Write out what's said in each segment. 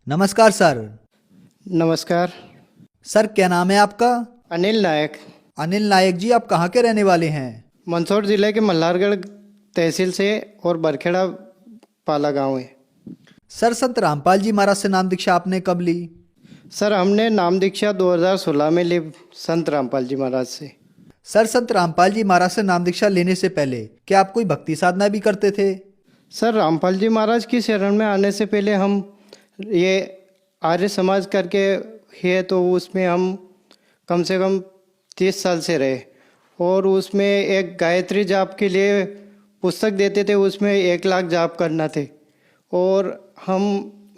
नमस्कार सर। नमस्कार। सर क्या नाम है आपका? अनिल नायक। अनिल नायक जी, आप कहाँ के रहने वाले हैं? मंदसौर जिले के मल्हारगढ़ तहसील से और बरखेड़ा पाला गांव है। सर संत रामपाल जी महाराज से नाम दीक्षा आपने कब ली? सर हमने नाम दीक्षा 2016 में ली संत रामपाल जी महाराज से। सर संत रामपाल जी महाराज से नाम दीक्षा लेने से पहले क्या आप कोई भक्ति साधना भी करते थे? सर रामपाल जी महाराज की शरण में आने से पहले हम ये आर्य समाज करके है, तो उसमें हम कम से कम 30 साल से रहे। और उसमें एक गायत्री जाप के लिए पुस्तक देते थे, उसमें 1 लाख जाप करना थे। और हम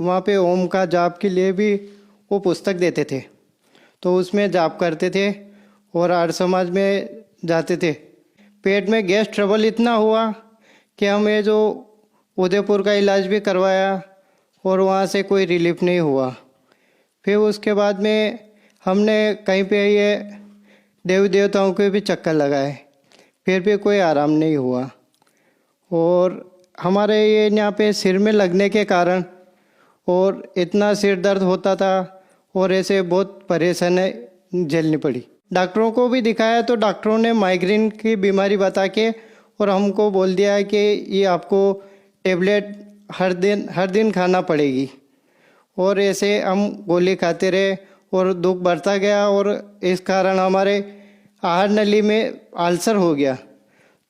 वहाँ पे ओम का जाप के लिए भी वो पुस्तक देते थे, तो उसमें जाप करते थे और आर्य समाज में जाते थे। पेट में गैस ट्रबल इतना हुआ कि हमें जो उदयपुर का इलाज भी करवाया और वहाँ से कोई रिलीफ नहीं हुआ। फिर उसके बाद में हमने कहीं पे ये देवी देवताओं के भी चक्कर लगाए, फिर भी कोई आराम नहीं हुआ। और हमारे ये यहाँ पे सिर में लगने के कारण और इतना सिर दर्द होता था और ऐसे बहुत परेशानी झेलनी पड़ी। डॉक्टरों को भी दिखाया तो डॉक्टरों ने माइग्रेन की बीमारी बता के और हमको बोल दिया कि ये आपको टेबलेट हर दिन खाना पड़ेगी। और ऐसे हम गोली खाते रहे और दुख बढ़ता गया और इस कारण हमारे आहार नली में अल्सर हो गया।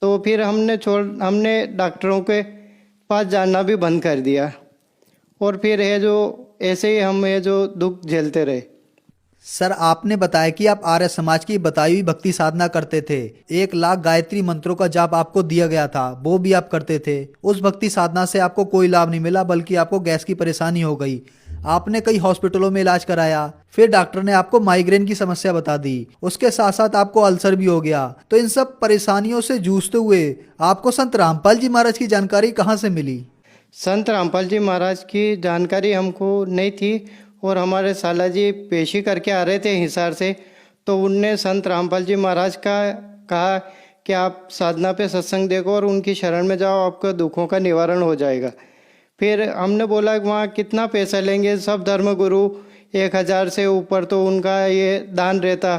तो फिर हमने डॉक्टरों के पास जाना भी बंद कर दिया। और फिर है जो ऐसे ही हम है जो दुख झेलते रहे। सर आपने बताया कि आप आर्य समाज की बताई हुई भक्ति साधना करते थे। 1 लाख गायत्री मंत्रों का जाप आपको दिया गया था, वो भी आप करते थे। उस भक्ति साधना से आपको कोई लाभ नहीं मिला, बल्कि आपको गैस की परेशानी हो गई। आपने कई हॉस्पिटलों में इलाज कराया, फिर डॉक्टर ने आपको माइग्रेन की समस्या बता दी, उसके साथ साथ आपको अल्सर भी हो गया। तो इन सब परेशानियों से जूझते हुए आपको संत रामपाल जी महाराज की जानकारी कहाँ से मिली? संत रामपाल जी महाराज की जानकारी हमको नहीं थी। और हमारे साला जी पेशी करके आ रहे थे हिसार से, तो उनने संत रामपाल जी महाराज का कहा कि आप साधना पे सत्संग देखो और उनकी शरण में जाओ, आपके दुखों का निवारण हो जाएगा। फिर हमने बोला कि वहाँ कितना पैसा लेंगे? सब धर्मगुरु 1,000 से ऊपर तो उनका ये दान रहता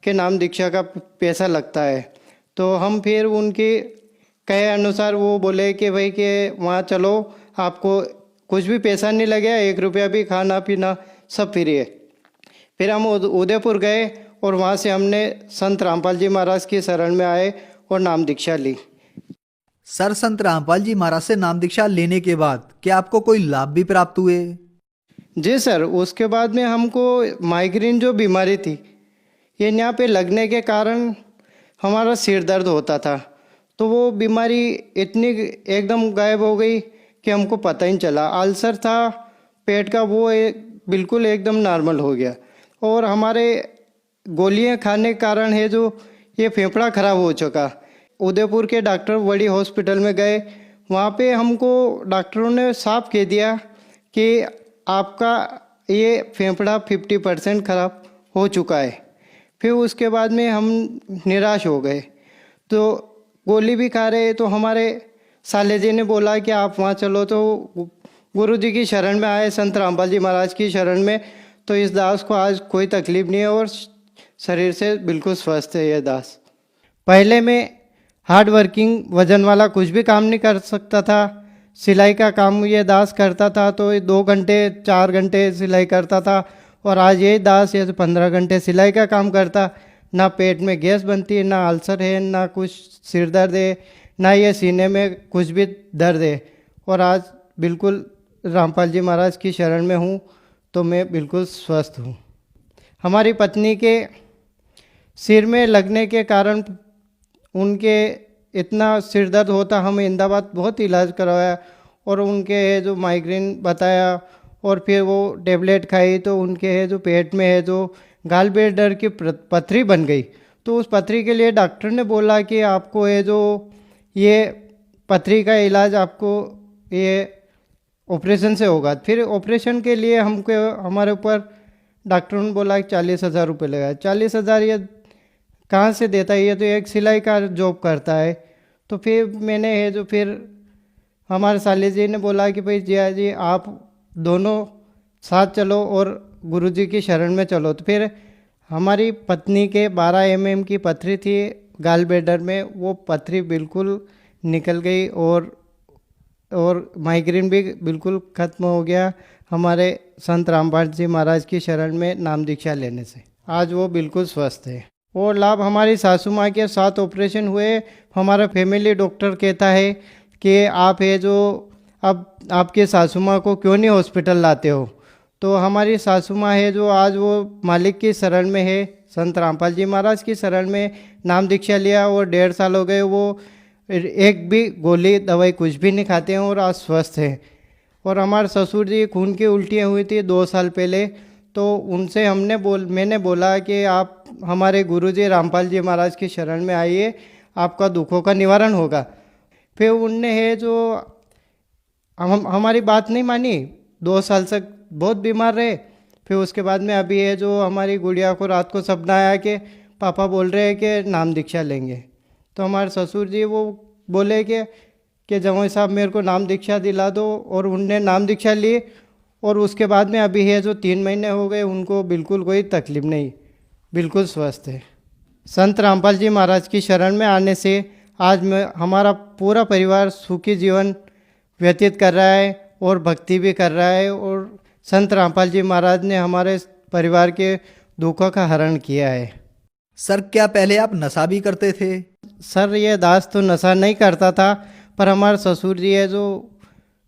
कि नाम दीक्षा का पैसा लगता है। तो हम फिर उनकी कहे अनुसार वो बोले कि भाई कि वहाँ चलो, आपको कुछ भी पैसा नहीं लगेगा, 1 रुपया भी, खाना पीना सब फ्री है। फिर हम उदयपुर गए और वहाँ से हमने संत रामपाल जी महाराज की शरण में आए और नाम दीक्षा ली। सर संत रामपाल जी महाराज से नाम दीक्षा लेने के बाद क्या आपको कोई लाभ भी प्राप्त हुए? जी सर, उसके बाद में हमको माइग्रेन जो बीमारी थी, ये यहाँ पे लगने के कारण हमारा सिर दर्द होता था, तो वो बीमारी इतनी एकदम गायब हो गई कि हमको पता ही नहीं चला। अल्सर था पेट का, वो बिल्कुल एकदम नॉर्मल हो गया। और हमारे गोलियां खाने के कारण है जो ये फेफड़ा खराब हो चुका। उदयपुर के डॉक्टर बड़ी हॉस्पिटल में गए, वहाँ पे हमको डॉक्टरों ने साफ कह दिया कि आपका ये फेफड़ा 50% खराब हो चुका है। फिर उसके बाद में हम निराश हो गए, तो गोली भी खा रहे। तो हमारे साले जी ने बोला कि आप वहाँ चलो, तो गुरु जी की शरण में आए, संत रामपाल जी महाराज की शरण में। तो इस दास को आज कोई तकलीफ नहीं है और शरीर से बिल्कुल स्वस्थ है ये दास। पहले में हार्ड वर्किंग वजन वाला कुछ भी काम नहीं कर सकता था। सिलाई का काम ये दास करता था, तो 2 घंटे 4 घंटे सिलाई करता था। और आज ये दास ये 15 घंटे सिलाई का काम करता। ना पेट में गैस बनती है, ना अल्सर है, ना कुछ सिर दर्द है, ना ये सीने में कुछ भी दर्द है। और आज बिल्कुल रामपाल जी महाराज की शरण में हूँ, तो मैं बिल्कुल स्वस्थ हूँ। हमारी पत्नी के सिर में लगने के कारण उनके इतना सिर दर्द होता, हम अहमदाबाद बहुत इलाज करवाया और उनके है जो माइग्रेन बताया और फिर वो टेबलेट खाई, तो उनके है जो पेट में है जो गाल ब्लैडर की पथरी बन गई। तो उस पथरी के लिए डॉक्टर ने बोला कि आपको है जो ये पथरी का इलाज आपको ये ऑपरेशन से होगा। फिर ऑपरेशन के लिए हमको हमारे ऊपर डॉक्टरों ने बोला कि 40,000 रुपये लगा। 40,000 ये कहाँ से देता है? ये तो एक सिलाई का जॉब करता है। तो फिर मैंने है जो फिर हमारे साले जी ने बोला कि भाई जिया जी आप दोनों साथ चलो और गुरुजी की शरण में चलो। तो फिर हमारी पत्नी के 12 mm की पथरी थी गाल ब्लैडर में, वो पथरी बिल्कुल निकल गई और माइग्रेन भी बिल्कुल खत्म हो गया हमारे संत रामपाल जी महाराज की शरण में नाम दीक्षा लेने से। आज वो बिल्कुल स्वस्थ है। और लाभ हमारी सासू माँ के 7 ऑपरेशन हुए। हमारा फैमिली डॉक्टर कहता है कि आप है जो अब आपके सासू माँ को क्यों नहीं हॉस्पिटल लाते हो। तो हमारी सासू माँ है जो आज वो मालिक की शरण में है, संत रामपाल जी महाराज की शरण में नाम दीक्षा लिया और 1.5 साल हो गए। वो एक भी गोली दवाई कुछ भी नहीं खाते हैं और आज स्वस्थ हैं। और हमारे ससुर जी खून की उल्टियाँ हुई थी 2 साल पहले, तो उनसे मैंने बोला कि आप हमारे गुरुजी रामपाल जी महाराज की शरण में आइए, आपका दुखों का निवारण होगा। फिर उनने है जो हमारी बात नहीं मानी, 2 साल तक बहुत बीमार रहे। फिर उसके बाद में अभी है जो हमारी गुड़िया को रात को सपना आया कि पापा बोल रहे हैं कि नाम दीक्षा लेंगे। तो हमारे ससुर जी वो बोले कि जवाई साहब मेरे को नाम दीक्षा दिला दो, और उनने नाम दीक्षा ली। और उसके बाद में अभी है जो 3 महीने हो गए, उनको बिल्कुल कोई तकलीफ नहीं, बिल्कुल स्वस्थ है। संत रामपाल जी महाराज की शरण में आने से आज हमारा पूरा परिवार सुखी जीवन व्यतीत कर रहा है और भक्ति भी कर रहा है। और संत रामपाल जी महाराज ने हमारे परिवार के दुखों का हरण किया है। सर क्या पहले आप नशा भी करते थे? सर ये दास तो नशा नहीं करता था, पर हमारे ससुर जी है जो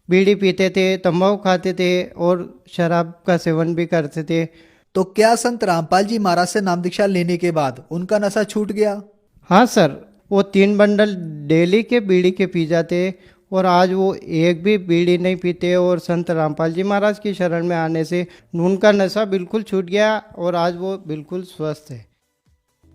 बीड़ी पीते थे, तंबाकू खाते थे और शराब का सेवन भी करते थे। तो क्या संत रामपाल जी महाराज से नाम दीक्षा लेने के बाद उनका नशा छूट गया? हाँ सर, वो 3 बंडल डेली के बीड़ी के पी जाते और आज वो एक भी बीड़ी नहीं पीते। और संत रामपाल जी महाराज की शरण में आने से उनका नशा बिल्कुल छूट गया और आज वो बिल्कुल स्वस्थ है।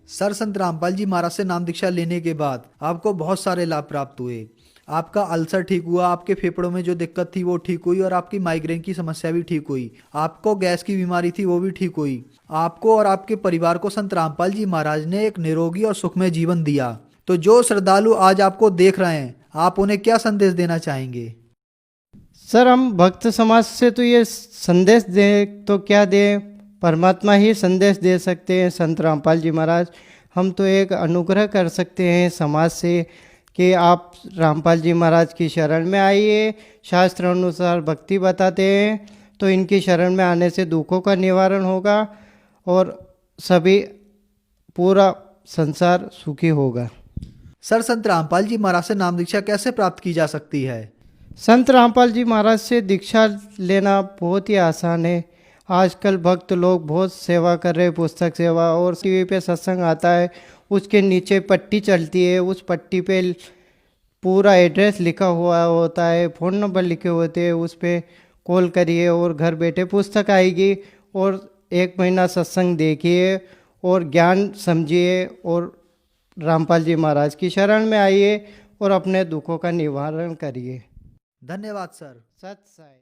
सर संत रामपाल जी महाराज से नाम दीक्षा लेने के बाद आपको बहुत सारे लाभ प्राप्त हुए। आपका अल्सर ठीक हुआ, आपके फेफड़ों में जो दिक्कत थी वो ठीक हुई और आपकी माइग्रेन की समस्या भी ठीक हुई। आपको गैस की बीमारी थी वो भी ठीक हुई। आपको और आपके परिवार को संत रामपाल जी महाराज ने एक निरोगी और सुखमय जीवन दिया। तो जो श्रद्धालु आज आपको देख रहे हैं, आप उन्हें क्या संदेश देना चाहेंगे? सर हम भक्त समाज से तो ये संदेश दें तो क्या दें, परमात्मा ही संदेश दे सकते हैं। संत रामपाल जी महाराज, हम तो एक अनुग्रह कर सकते हैं समाज से कि आप रामपाल जी महाराज की शरण में आइए। शास्त्र अनुसार भक्ति बताते हैं, तो इनकी शरण में आने से दुखों का निवारण होगा और सभी पूरा संसार सुखी होगा। सर संत रामपाल जी महाराज से नाम दीक्षा कैसे प्राप्त की जा सकती है? संत रामपाल जी महाराज से दीक्षा लेना बहुत ही आसान है। आजकल भक्त लोग बहुत सेवा कर रहे हैं, पुस्तक सेवा, और टीवी पे सत्संग आता है, उसके नीचे पट्टी चलती है, उस पट्टी पे पूरा एड्रेस लिखा हुआ होता है, फ़ोन नंबर लिखे होते हैं, उस पर कॉल करिए और घर बैठे पुस्तक आएगी। और 1 महीना सत्संग देखिए और ज्ञान समझिए और रामपाल जी महाराज की शरण में आइए और अपने दुखों का निवारण करिए। धन्यवाद सर। सत साई।